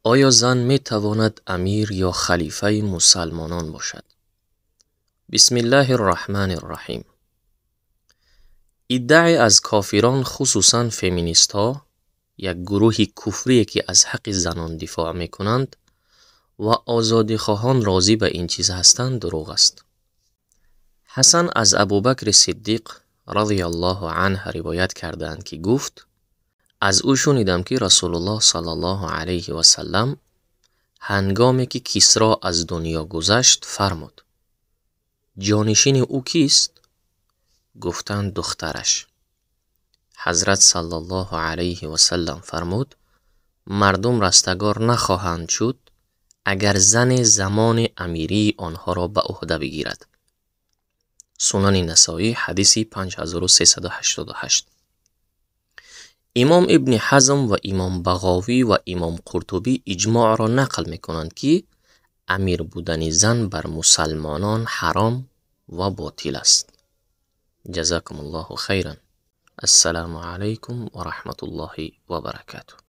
آیا زن می تواند امیر یا خلیفه مسلمانان باشد؟ بسم الله الرحمن الرحیم. ادعای از کافران خصوصاً فمینیست ها، یک گروه کفری که از حق زنان دفاع می کنند و آزادی خواهان راضی به این چیز هستند، دروغ است. حسن از ابوبکر صدیق رضی الله عنه روایت کردند که گفت: از او شنیدم که رسول الله صلی الله علیه و سلم هنگامی که کسری از دنیا گذشت فرمود: جانشین او کیست؟ گفتند دخترش. حضرت صلی الله علیه و سلم فرمود: مردم رستگار نخواهند شد اگر زن زمان امیری آنها را به عهده بگیرد. سنن نسائی حدیث 5388. امام ابن حزم و امام بغاوی و امام قرطبی اجماع را نقل می کنند که امیر بودن زن بر مسلمانان حرام و باطل است. جزاکم الله خیرا. السلام علیکم و رحمت الله و برکاته.